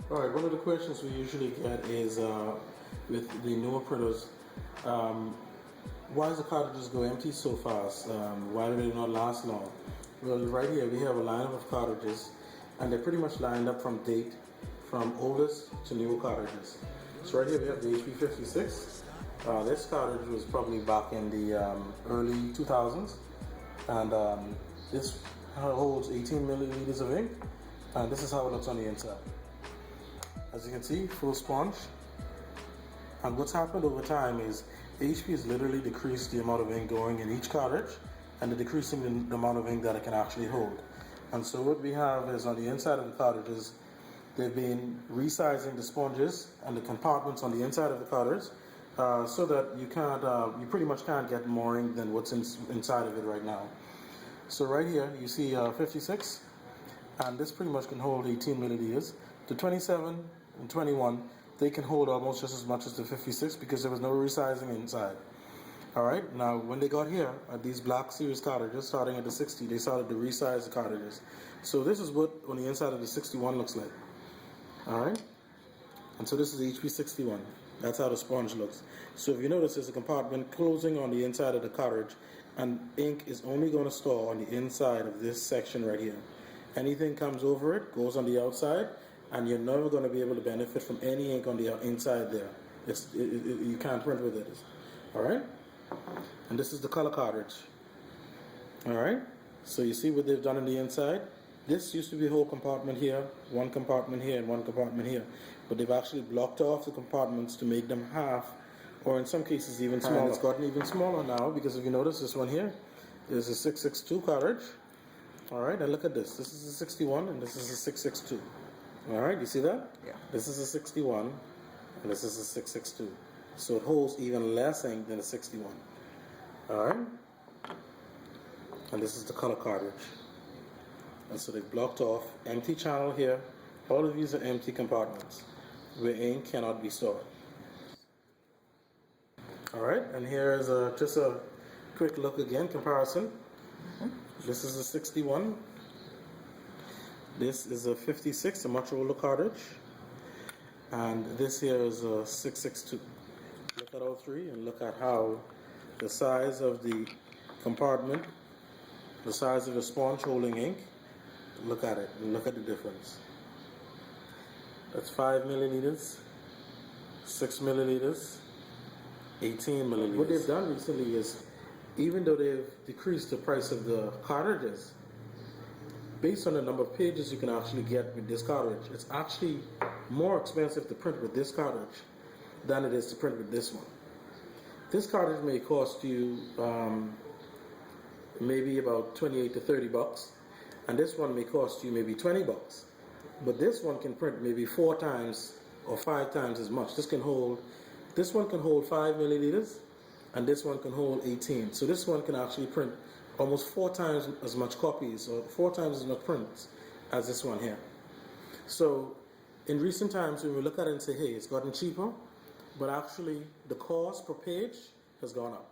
Alright, one of the questions we usually get is with the newer printers, why does the cartridges go empty so fast? Why do they not last long? Well, right here we have a lineup of cartridges, and they're pretty much lined up from date, from oldest to newer cartridges. So right here we have the HP56. This cartridge was probably back in the early 2000s, and this holds 18 milliliters of ink, and this is how it looks on the inside. As you can see, full sponge. And what's happened over time is HP has literally decreased the amount of ink going in each cartridge, and they're decreasing the amount of ink that it can actually hold. And so what we have is on the inside of the cartridges, they've been resizing the sponges and the compartments on the inside of the cartridge, so that you pretty much can't get more ink than what's inside of it right now. So right here you see 56, and this pretty much can hold 18 milliliters. The 27 and 21, they can hold almost just as much as the 56 because there was no resizing inside. Alright, now when they got here at these black series cartridges, starting at the 60, they started to resize the cartridges. So this is what on the inside of the 61 looks like. Alright, and so this is the HP 61. That's how the sponge looks. So if you notice, there's a compartment closing on the inside of the cartridge, and ink is only going to store on the inside of this section right here. Anything comes over it goes on the outside, and you're never going to be able to benefit from any ink on the inside there. You can't print with it. Alright? And this is the color cartridge. Alright? So you see what they've done on the inside? This used to be a whole compartment here, one compartment here, and one compartment here. But they've actually blocked off the compartments to make them half, or in some cases even smaller. And it's gotten even smaller now, because if you notice this one here is a 662 cartridge. Alright, and look at this. This is a 61 and this is a 662. Alright, you see that? Yeah. This is a 61 and this is a 662. So it holds even less ink than a 61. Alright? And this is the color cartridge. And so they've blocked off empty channel here. All of these are empty compartments where ink cannot be stored. Alright, and here is just a quick look again, comparison. This is a 61. This is a 56, a much older cartridge. And this here is a 662. Look at all three and look at how the size of the compartment, the size of the sponge holding ink, look at it and look at the difference. That's 5 milliliters, 6 milliliters, 18 milliliters. What they've done recently is, even though they've decreased the price of the cartridges, based on the number of pages you can actually get with this cartridge, it's actually more expensive to print with this cartridge than it is to print with this one. This cartridge may cost you maybe about 28 to 30 bucks, and this one may cost you maybe 20 bucks. But this one can print maybe 4 times or 5 times as much. This one can hold 5 milliliters, and this one can hold 18. So this one can actually print almost 4 times as much copies, or 4 times as much prints as this one here. So in recent times, when we look at it and say, hey, it's gotten cheaper, but actually the cost per page has gone up.